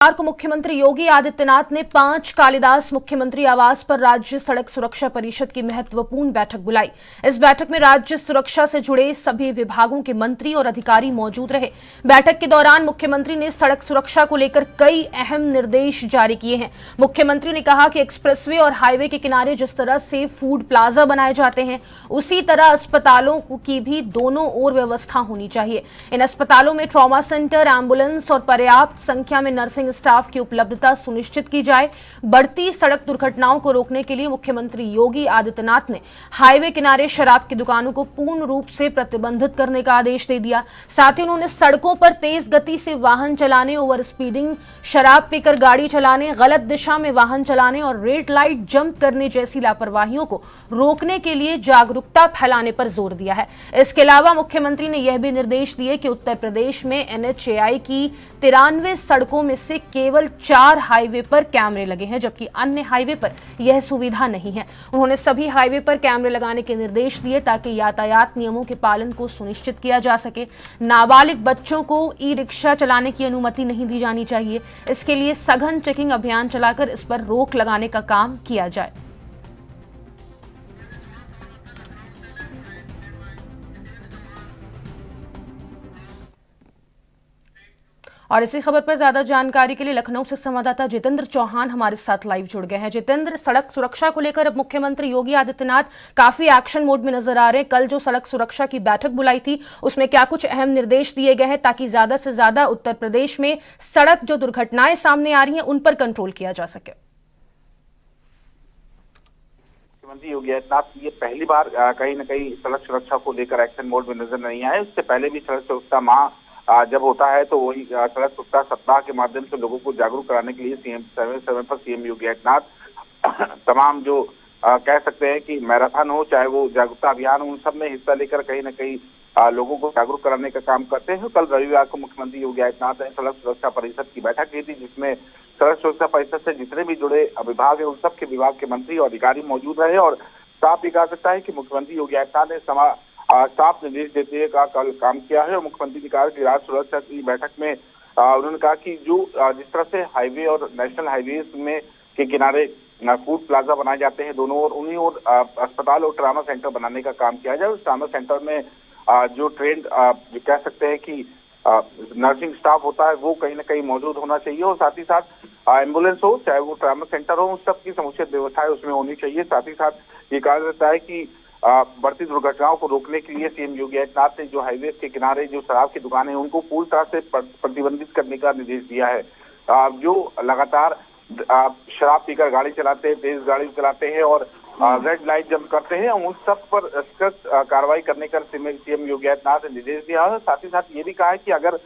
बुधवार को मुख्यमंत्री योगी आदित्यनाथ ने 5 कालिदास मुख्यमंत्री आवास पर राज्य सड़क सुरक्षा परिषद की महत्वपूर्ण बैठक बुलाई। इस बैठक में राज्य सुरक्षा से जुड़े सभी विभागों के मंत्री और अधिकारी मौजूद रहे। बैठक के दौरान मुख्यमंत्री ने सड़क सुरक्षा को लेकर कई अहम निर्देश जारी किए हैं। मुख्यमंत्री ने कहा कि एक्सप्रेसवे और हाईवे के किनारे जिस तरह से फूड प्लाजा बनाए जाते हैं, उसी तरह अस्पतालों की भी दोनों ओर व्यवस्था होनी चाहिए। इन अस्पतालों में ट्रॉमा सेंटर, एम्बुलेंस और पर्याप्त संख्या में नर्सिंग स्टाफ की उपलब्धता सुनिश्चित की जाए। बढ़ती सड़क दुर्घटनाओं को रोकने के लिए मुख्यमंत्री योगी आदित्यनाथ ने हाईवे किनारे शराब की दुकानों को पूर्ण रूप से प्रतिबंधित करने का आदेश दे दिया। साथ ही उन्होंने सड़कों पर तेज गति से वाहन चलाने, ओवर स्पीडिंग, शराब पीकर गाड़ी चलाने, गलत दिशा में वाहन चलाने और रेड लाइट जंप करने जैसी लापरवाहियों को रोकने के लिए जागरूकता फैलाने पर जोर दिया है। इसके अलावा मुख्यमंत्री ने यह भी निर्देश दिए कि उत्तर प्रदेश में NHAI की 93 सड़कों में से केवल 4 हाईवे पर कैमरे लगे हैं, जबकि अन्य हाईवे पर यह सुविधा नहीं है। उन्होंने सभी हाईवे पर कैमरे लगाने के निर्देश दिए ताकि यातायात नियमों के पालन को सुनिश्चित किया जा सके। नाबालिग बच्चों को ई-रिक्शा चलाने की अनुमति नहीं दी जानी चाहिए। इसके लिए सघन चेकिंग अभियान चलाकर इस पर रोक लगाने का काम किया जाए। और इसी खबर पर ज्यादा जानकारी के लिए लखनऊ से संवाददाता जितेंद्र चौहान हमारे साथ लाइव जुड़ गए हैं। जितेंद्र, सड़क सुरक्षा को लेकर अब मुख्यमंत्री योगी आदित्यनाथ काफी एक्शन मोड में नजर आ रहे हैं। कल जो सड़क सुरक्षा की बैठक बुलाई थी, उसमें क्या कुछ अहम निर्देश दिए गए हैं ताकि ज्यादा से ज्यादा उत्तर प्रदेश में सड़क जो दुर्घटनाएं सामने आ रही हैं उन पर कंट्रोल किया जा सके? मुख्यमंत्री योगी आदित्यनाथ ये पहली बार कहीं न कहीं सड़क सुरक्षा को लेकर एक्शन मोड में नजर नहीं आए। उससे पहले भी सड़क सुरक्षा माह जब होता है तो वही सड़क सुरक्षा सप्ताह के माध्यम से लोगों को जागरूक कराने के लिए समय समय पर सीएम योगी आदित्यनाथ तमाम जो कह सकते हैं कि मैराथन हो, चाहे वो जागरूकता अभियान हो, उन सब में हिस्सा लेकर कहीं न कहीं लोगों को जागरूक कराने का काम करते हैं। कल रविवार को मुख्यमंत्री योगी आदित्यनाथ ने सड़क सुरक्षा परिषद की बैठक की थी, जिसमें सड़क सुरक्षा परिषद से जितने भी जुड़े विभाग है उन सब के विभाग के मंत्री और अधिकारी मौजूद रहे। और साफ ये कहा सकता है कि मुख्यमंत्री योगी आदित्यनाथ ने साफ निर्देश देते हुए कल काम किया है। और मुख्यमंत्री ने कहा कि राज्य सुरक्षा की बैठक में उन्होंने कहा कि जो जिस तरह से हाईवे और नेशनल हाईवे में के किनारे फूड प्लाजा बनाए जाते हैं दोनों ओर, उन्हीं और अस्पताल और ट्रामा सेंटर बनाने का काम किया जाए। उस ट्रामा सेंटर में जो ट्रेंड जो कह सकते हैं कि नर्सिंग स्टाफ होता है वो कहीं ना कहीं मौजूद होना चाहिए। और साथ ही साथ एम्बुलेंस हो, चाहे वो ट्रामा सेंटर हो, उस सब की समुचित व्यवस्थाएं उसमें होनी चाहिए। साथ ही साथ ये कहा जाता है कि बढ़ती दुर्घटनाओं को रोकने के लिए सीएम योगी आदित्यनाथ ने जो हाईवे के किनारे जो शराब की दुकानें हैं उनको पूरी तरह से प्रतिबंधित करने का निर्देश दिया है। जो लगातार शराब पीकर गाड़ी चलाते हैं, तेज गाड़ी चलाते हैं और रेड लाइट जंप करते हैं, उन सब पर सख्त कार्रवाई करने का सीएम योगी आदित्यनाथ ने निर्देश दिया है। साथ ही साथ ये भी कहा है कि अगर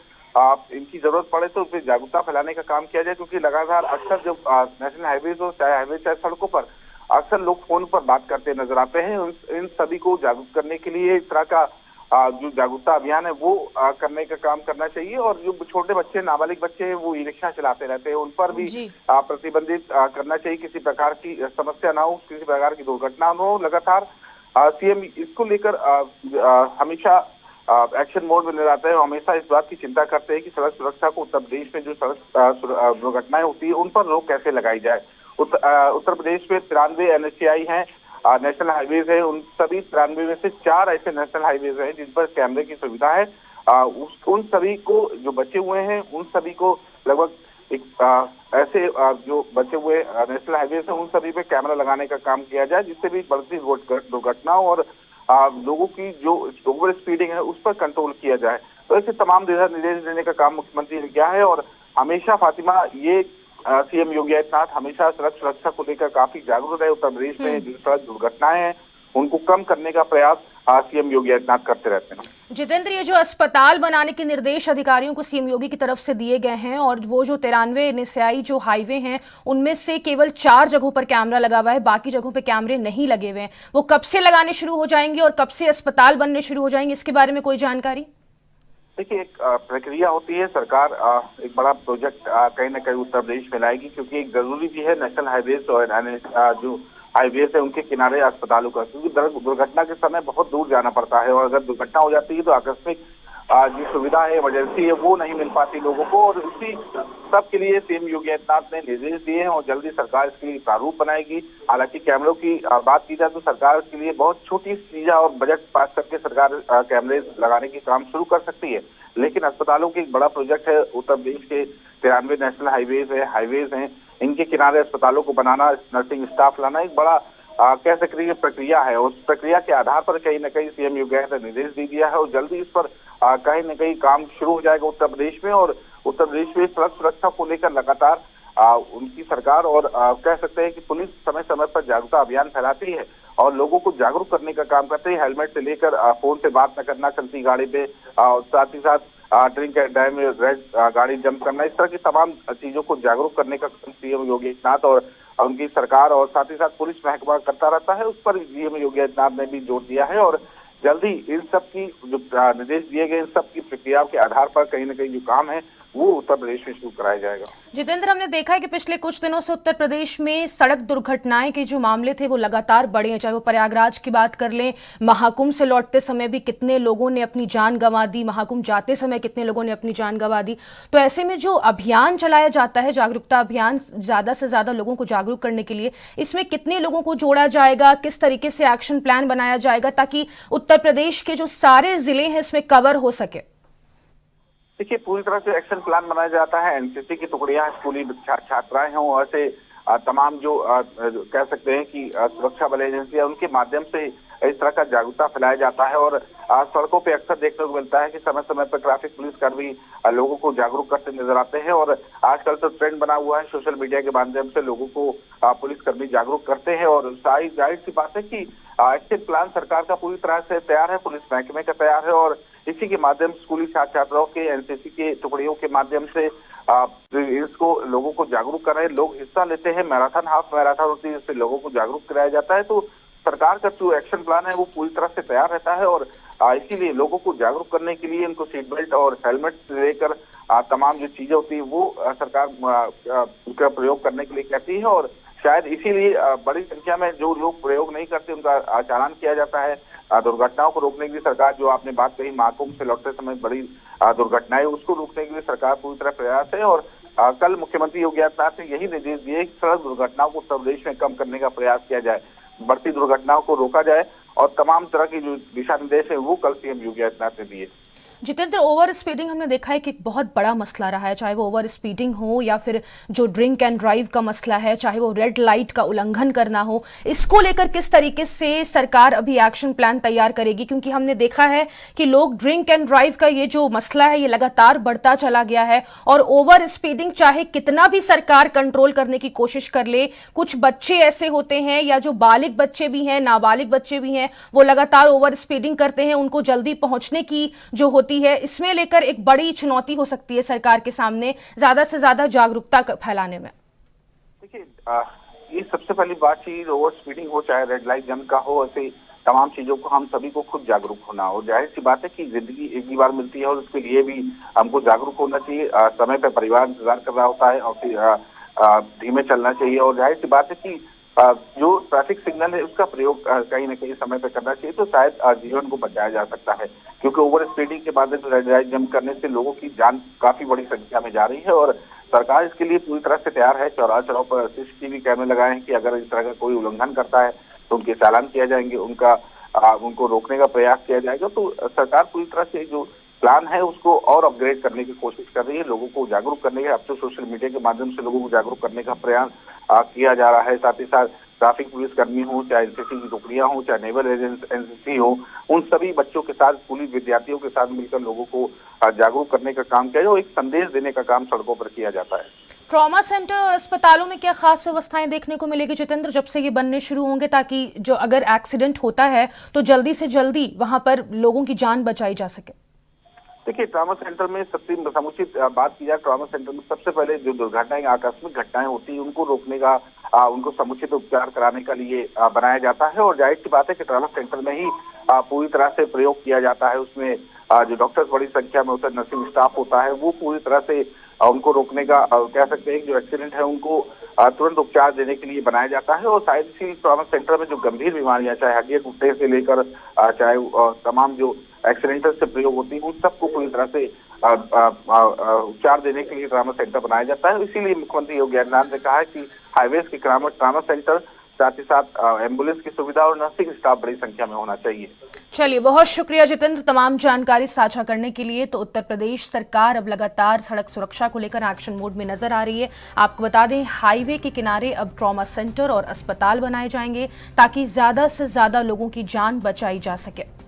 इनकी जरूरत पड़े तो फिर जागरूकता फैलाने का काम किया जाए, क्योंकि लगातार अक्सर जब नेशनल हाईवे हो, चाहे हाईवे चाहे सड़कों पर अक्सर लोग फोन पर बात करते नजर आते हैं। इन सभी को जागरूक करने के लिए इस तरह का जो जागरूकता अभियान है वो करने का काम करना चाहिए। और जो छोटे बच्चे, नाबालिग बच्चे हैं, वो ई रिक्शा चलाते रहते हैं, उन पर भी प्रतिबंधित करना चाहिए। किसी प्रकार की समस्या ना हो, किसी प्रकार की दुर्घटना ना हो। लगातार सीएम इसको लेकर हमेशा एक्शन मोड में नजर आता है। हमेशा इस बात की चिंता करते हैं कि सड़क सुरक्षा को उत्तर प्रदेश में जो सड़क दुर्घटनाएं होती है उन पर रोक कैसे लगाई जाए। उत्तर प्रदेश में 93 NHAI हैं, नेशनल हाईवेज है। उन सभी 93 में से 4 ऐसे नेशनल हाईवेज हैं जिन पर कैमरे की सुविधा है। उन सभी को जो बचे हुए हैं उन सभी को लगभग ऐसे जो बचे हुए नेशनल हाईवेज हैं उन सभी पे कैमरा लगाने का काम किया जाए, जिससे भी बढ़ती दुर्घटनाओं और लोगों की जो ओवर स्पीडिंग है उस पर कंट्रोल किया जाए। तो ऐसे तमाम निर्देश देने का काम मुख्यमंत्री ने किया है। और हमेशा फातिमा ये सीएम योगी आदित्यनाथ हमेशा सड़क सुरक्षा को लेकर काफी जागरूक रहे। उत्तर प्रदेश में जो सड़क दुर्घटनाएं हैं उनको कम करने का प्रयास सीएम योगी आदित्यनाथ करते रहते हैं। जितेंद्र, ये जो अस्पताल बनाने के निर्देश अधिकारियों को सीएम योगी की तरफ से दिए गए हैं और वो जो 93 NHAI जो हाईवे हैं उनमें से केवल 4 जगहों पर कैमरा लगा हुआ है, बाकी जगहों पर कैमरे नहीं लगे हुए हैं, वो कब से लगाने शुरू हो जाएंगे और कब से अस्पताल बनने शुरू हो जाएंगे, इसके बारे में कोई जानकारी? देखिए, एक प्रक्रिया होती है। सरकार एक बड़ा प्रोजेक्ट कहीं ना कहीं उत्तर प्रदेश में लाएगी, क्योंकि एक जरूरी भी है नेशनल हाईवेज और जो हाईवे है उनके किनारे अस्पतालों का, क्योंकि दुर्घटना के समय बहुत दूर जाना पड़ता है और अगर दुर्घटना हो जाती है तो आकस्मिक जो सुविधा है, इमरजेंसी है, वो नहीं मिल पाती लोगों को। और इसी सब के लिए सीएम योगी आदित्यनाथ ने निर्देश दिए हैं और जल्दी सरकार इसके लिए प्रारूप बनाएगी। हालांकि कैमरों की बात की जाए तो सरकार इसके लिए बहुत छोटी चीज और बजट पास करके सरकार कैमरे लगाने की काम शुरू कर सकती है। लेकिन अस्पतालों की एक बड़ा प्रोजेक्ट है, उत्तर प्रदेश के 93 नेशनल हाईवेज हैं, इनके किनारे अस्पतालों को बनाना, नर्सिंग स्टाफ लाना एक बड़ा कह सकते हैं प्रक्रिया है। उस प्रक्रिया के आधार पर कहीं न कहीं सीएम योगी आदित्यनाथ ने निर्देश दे दिया है और जल्दी इस पर कहीं न कहीं काम शुरू हो जाएगा उत्तर प्रदेश में। और उत्तर प्रदेश में सड़क सुरक्षा को लेकर लगातार उनकी सरकार और कह सकते हैं कि पुलिस समय समय पर जागरूकता अभियान फैलाती है और लोगों को जागरूक करने का काम करते हैं। हेलमेट से लेकर फोन से बात न करना चलती गाड़ी पे, साथ ही साथ ड्रिंक एंड ड्राइव में रेड गाड़ी जंप करना, इस तरह की तमाम चीजों को जागरूक करने का सीएम योगी आदित्यनाथ और उनकी सरकार और साथ ही साथ पुलिस महकमा करता रहता है। उस पर सीएम योगी आदित्यनाथ ने भी जोर दिया है और जल्दी इन सब की जो निर्देश दिए गए, इन सब की प्रक्रियाओं के आधार पर कहीं न कहीं जो काम है वो उत्तर प्रदेश में शुरू कराया जाएगा। जितेंद्र, हमने देखा है कि पिछले कुछ दिनों से उत्तर प्रदेश में सड़क दुर्घटनाएं के जो मामले थे वो लगातार बढ़े हैं। चाहे वो प्रयागराज की बात कर लें, महाकुंभ से लौटते समय भी कितने लोगों ने अपनी जान गंवा दी, महाकुंभ जाते समय कितने लोगों ने अपनी जान गंवा दी। तो ऐसे में जो अभियान चलाया जाता है, जागरूकता अभियान, ज्यादा से ज्यादा लोगों को जागरूक करने के लिए, इसमें कितने लोगों को जोड़ा जाएगा, किस तरीके से एक्शन प्लान बनाया जाएगा ताकि उत्तर प्रदेश के जो सारे जिले हैं इसमें कवर हो सके? देखिए, पूरी तरह से एक्शन प्लान बनाया जाता है। एनसीसी की टुकड़ियां, स्कूली छात्राएं हों, ऐसे तमाम जो कह सकते हैं कि सुरक्षा बल एजेंसियां, उनके माध्यम से इस तरह का जागरूकता फैलाया जाता है। और सड़कों पे अक्सर देखने को मिलता है कि समय समय पर ट्रैफिक पुलिस कर्मी लोगों को जागरूक करते नजर आते हैं। और आजकल तो ट्रेंड बना हुआ है, सोशल मीडिया के माध्यम से लोगों को पुलिस कर्मी जागरूक करते हैं। और जाहिर सी बात है कि एक्शन प्लान सरकार का पूरी तरह से तैयार है, पुलिस महकमे का तैयार है और इसी के माध्यम से स्कूली छात्राओं के, एनसीसी के टुकड़ियों के माध्यम से इसको लोगों को जागरूक कर रहे हैं। लोग हिस्सा लेते हैं, मैराथन, हाफ मैराथन होती है, इससे लोगों को जागरूक कराया जाता है। तो सरकार का जो एक्शन प्लान है वो पूरी तरह से तैयार रहता है और इसीलिए लोगों को जागरूक करने के लिए इनको सीट बेल्ट और हेलमेट से लेकर तमाम जो चीजें होती है वो सरकार उनका प्रयोग करने के लिए कहती है। और शायद इसीलिए बड़ी संख्या में जो लोग प्रयोग नहीं करते उनका चालान किया जाता है। दुर्घटनाओं को रोकने के लिए सरकार, जो आपने बात कही महाकुंभ से लौटते समय बड़ी दुर्घटनाएं, उसको रोकने के लिए सरकार पूरी तरह प्रयास है। और कल मुख्यमंत्री योगी आदित्यनाथ ने यही निर्देश दिए कि सड़क दुर्घटनाओं को उत्तर प्रदेश में कम करने का प्रयास किया जाए, बढ़ती दुर्घटनाओं को रोका जाए और तमाम तरह की जो दिशा निर्देश है वो कल सीएम योगी आदित्यनाथ ने दिए। जितेंद्र, ओवर स्पीडिंग हमने देखा है कि एक बहुत बड़ा मसला रहा है, चाहे वो ओवर स्पीडिंग हो या फिर जो ड्रिंक एंड ड्राइव का मसला है, चाहे वो रेड लाइट का उल्लंघन करना हो। इसको लेकर किस तरीके से सरकार अभी एक्शन प्लान तैयार करेगी? क्योंकि हमने देखा है कि लोग ड्रिंक एंड ड्राइव का ये जो मसला है ये लगातार बढ़ता चला गया है और ओवर स्पीडिंग चाहे कितना भी सरकार कंट्रोल करने की कोशिश कर ले, कुछ बच्चे ऐसे होते हैं या जो बालिग बच्चे भी हैं, नाबालिग बच्चे भी हैं, वो लगातार ओवर स्पीडिंग करते हैं, उनको जल्दी पहुंचने की जो होती है, इसमें लेकर एक बड़ी चुनौती हो सकती है सरकार के सामने ज्यादा से ज्यादा जागरूकता फैलाने में। देखिए, ये सबसे पहली बात चीज, ओवर स्पीडिंग हो चाहे रेड लाइट जंप का हो, ऐसे तमाम चीजों को हम सभी को खुद जागरूक होना हो। जाहिर सी बात है कि जिंदगी एक ही बार मिलती है और उसके लिए भी हमको जागरूक होना चाहिए। समय पर परिवार इंतजार कर रहा होता है और फिर धीमे चलना चाहिए। और जाहिर सी बात है कि जो ट्रैफिक सिग्नल है उसका प्रयोग कहीं न कहीं समय पर करना चाहिए, तो शायद जीवन को बचाया जा सकता है। क्योंकि ओवर स्पीडिंग के बाद रेड लाइट जंप करने से लोगों की जान काफी बड़ी संख्या में जा रही है और सरकार इसके लिए पूरी तरह से तैयार है। चौराहे पर सीसीटीवी कैमरे लगाए हैं कि अगर इस तरह का कोई उल्लंघन करता है तो उनके चालान किया जाएंगे, उनको रोकने का प्रयास किया जाएगा। तो सरकार पूरी तरह से जो प्लान है उसको और अपग्रेड करने की कोशिश कर रही है, लोगों को जागरूक करने का। अब तो सोशल मीडिया के माध्यम से लोगों को जागरूक करने का प्रयास किया जा रहा है। साथ ही साथ ट्रैफिक पुलिस कर्मी हो, चाहे एनसीसी की टुकड़ियां हो, चाहे नेवल एनसीसी हो, उन सभी बच्चों के साथ, पुलिस विद्यार्थियों के साथ मिलकर लोगों को जागरूक करने का काम किया जाए और एक संदेश देने का काम सड़कों पर किया जाता है। ट्रॉमा सेंटर और अस्पतालों में क्या खास व्यवस्थाएं देखने को मिलेगी जितेंद्र, जब से ये बनने शुरू होंगे, ताकि जो अगर एक्सीडेंट होता है तो जल्दी से जल्दी वहां पर लोगों की जान बचाई जा सके? देखिए, ट्रॉमा सेंटर में सबसे समुचित बात की जाए, ट्रॉमा सेंटर में सबसे पहले जो दुर्घटनाएं, आकस्मिक घटनाएं होती है उनको रोकने का, उनको समुचित उपचार कराने के लिए बनाया जाता है। और जाहिर सी बात है कि ट्रॉमा सेंटर में ही पूरी तरह से प्रयोग किया जाता है। उसमें जो डॉक्टर्स बड़ी संख्या में होता है, नर्सिंग स्टाफ होता है, वो पूरी तरह से उनको रोकने का कह सकते हैं कि जो एक्सीडेंट है उनको तुरंत उपचार देने के लिए बनाया जाता है। और शायद इसी ट्रॉमा सेंटर में जो गंभीर बीमारियां, चाहे हड्डियां टूटने से लेकर चाहे तमाम जो एक्सीडेंटल से प्रयोग होती है, उन सबको पूरी तरह से उपचार देने के लिए ट्रामा सेंटर बनाया जाता है। इसीलिए मुख्यमंत्री योगी आदित्यनाथ ने कहा है कि हाईवेज के ट्रामा सेंटर, साथ ही साथ एम्बुलेंस की सुविधा और नर्सिंग स्टाफ बड़ी संख्या में होना चाहिए। चलिए, बहुत शुक्रिया जितेंद्र तमाम जानकारी साझा करने के लिए। तो उत्तर प्रदेश सरकार अब लगातार सड़क सुरक्षा को लेकर एक्शन मोड में नजर आ रही है। आपको बता दें, हाईवे के किनारे अब ट्रॉमा सेंटर और अस्पताल बनाए जाएंगे ताकि ज्यादा से ज्यादा लोगों की जान बचाई जा सके।